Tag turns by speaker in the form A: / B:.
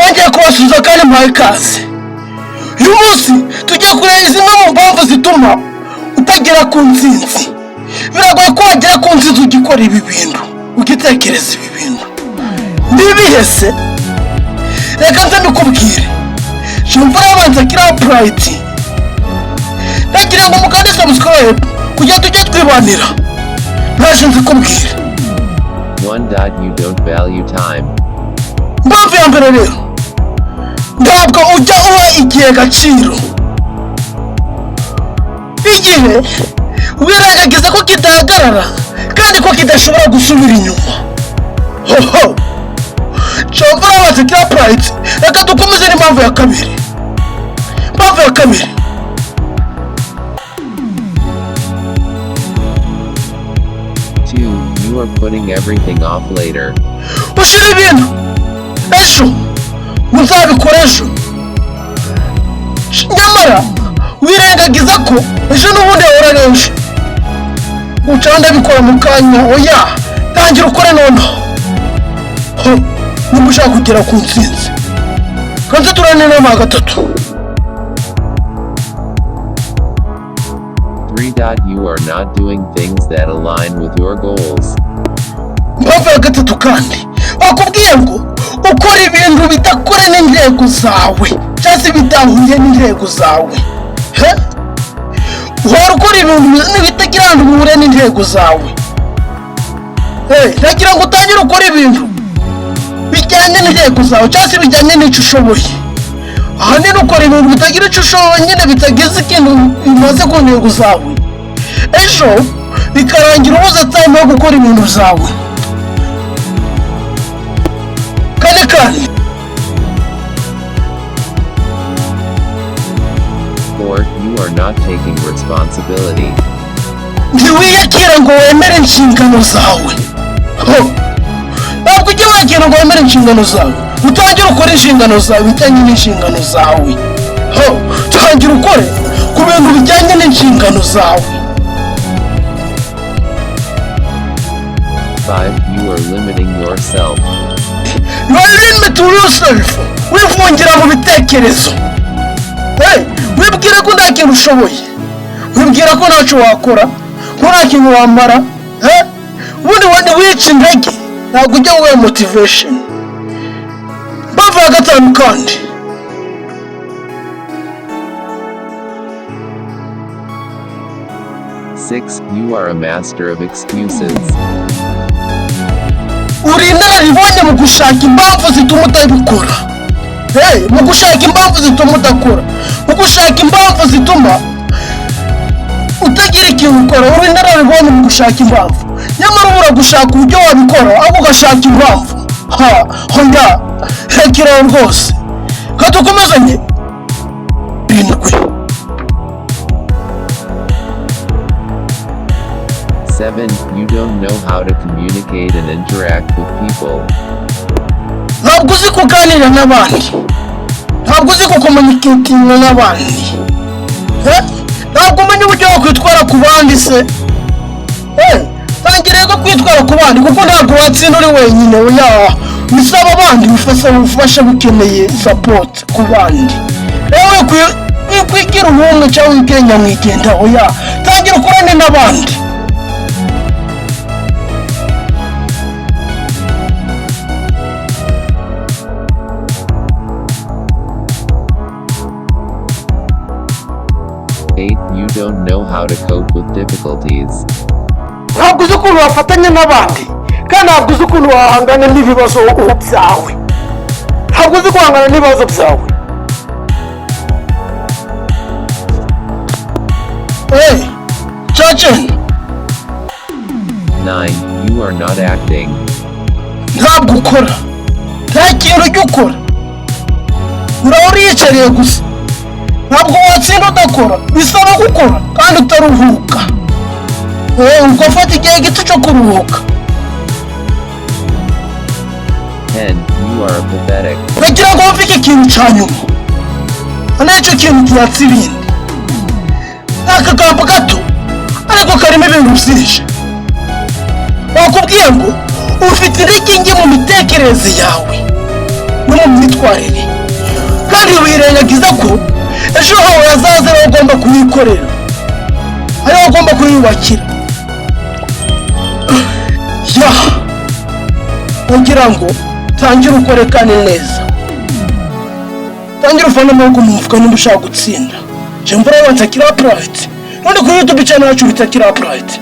A: nongeye kubasubiza kandi mpaye ikaze. Uyu munsi tujya kureba zimwe mu mpamvu zituma utagera ku ntsinzi. Biragoye ko wagera ku ntsinzi ugikora ibi bintu, ugitekereza ibi bintu. Nibihese reka nze mbikubwire. Shumva yabanza kira pride. Nagira ngo mukande subscribe kugira tujye twibanira. Naje nzikubwire.
B: 1. You don't value time.
A: Mpamvu ya mbere rero, ntabwo ujya uha igihe gaciro. Igihe wirengagiza ko kidahagarara kandi ko kidashobora gusubira inyuma. Hoho Shumva yabanza kira pride. Reka dukomeze n'impamvu ya kabiri. Impamvu ya kabiri,
B: you are putting everything off later.
A: ushyira ibintu ejo, muzabikora ejo. Nyamara wirengagiza ko ejo n'ubundi ahora ejo. Uca ndabikora mu kanya. Oya, tangira ukore noneho. Niba ushaka kugera ku ntsinzi, kanze turane inama ya gatatu.
B: 3. You are not doing things that align with your goals.
A: Impamvu ya gatatu kandi, bakubwiye ngo ukora ibintu bidakora n'intego zawe cyangwa se bidahuye n'intego zawe. Uhora ukora ibintu bitagira ahantu bihure n'intego zawe. Nagira ngo utangire ukora ibintu bijyanye n'intego zawe cyangwa se bijyanye n'icyo ushoboye. Ahanini ukora ibintu bitagira icyo ushoboye, nyine bitageze ikintu bimaze ku ntego zawe. Ejo bikarangira ubuze time yo gukora ibintu zawe. Kandi
B: 4. You are not taking responsibility.
A: ntiwiyakira ngo wemere inshingano zawe. Ntabwo ujya wiyakira ngo wemere inshingano zawe. Utangire ukore inshingano zawe bijyanye n'inshingano zawe. Tangira ukore ku bintu bijyanye n'inshingano zawe.
B: 5. You are limiting yourself.
A: You are limiting yourself. Wifungira mu bitekerezo. Wibwira ko nta kintu ushoboye. Wibwira ko ntacyo wakora, ko nta kintu wamara. Ubundi wica intege, ntabwo ujya uwe motivation. Impamvu ya gatanu kandi,
B: 6. You are a master of excuses.
A: uri inararibonye mu gushaka impamvu zituma utabikora. Mu gushaka impamvu zituma udakora, mu gushaka impamvu zituma utagira ikintu ukora. Uri inararibonye mu gushaka impamvu, nyamara ubura gushaka uburyo wabikora ahubwo ugashaka impamvu. Honda rekeraho rwose. Katukomezanye 7.
B: 7. You don't know how to communicate and interact with people.
A: Ntabwo uzi kuganira n'abandi, ntabwo uzi kukomunikatinga n'abandi. Ntabwo umenya uburyo wo kwitwara ku bandi se. Tangira rero kwitwara ku bandi kuko ntabwo watsinda uri wenyine. Oya, bisaba abandi bufasha bukeneye support ku bandi. Rero kwigira ubumwe cyangwa wigenya mwigenda. Oya, tangira ukorane n'abandi.
B: 8. You don't know how to cope with difficulties.
A: Ntabwo uzi ukuntu wafatanya n'abandi kandi ntabwo uzi ukuntu wahangana n'ibibazo byawe. Ntabwo uzi guhangana n'ibibazo byawe. Chachen
B: 9. You are not acting.
A: ntabwo ukora, nta kintu ujya ukora. Uraba uriyicariye gusa. Ntabwo watsinda udakora, bisaba gukora kandi utaruhuka. Ugafata igihe gito cyo kuruhuka.
B: 10. You are pathetic.
A: Nagira ngo wumve iki kintu cya nyuma, nicyo kintu cyatsi ibindi. Aka kampo gato ariko karimo ibintu byinshi. Bakubwiye ngo ufite intege nke mu mitekerereze yawe, mu mu myitwarire kandi wirengagiza ko ejo hawe hazaza ariho ugomba kuyikorera ariho ugomba kuyubakira ugira ngo tangira ukore kandi neza tangira uvana amaboko mu mufuka niba ushaka gutsinda je mbura watakira pride none kuri YouTube channel yacu bitakira pride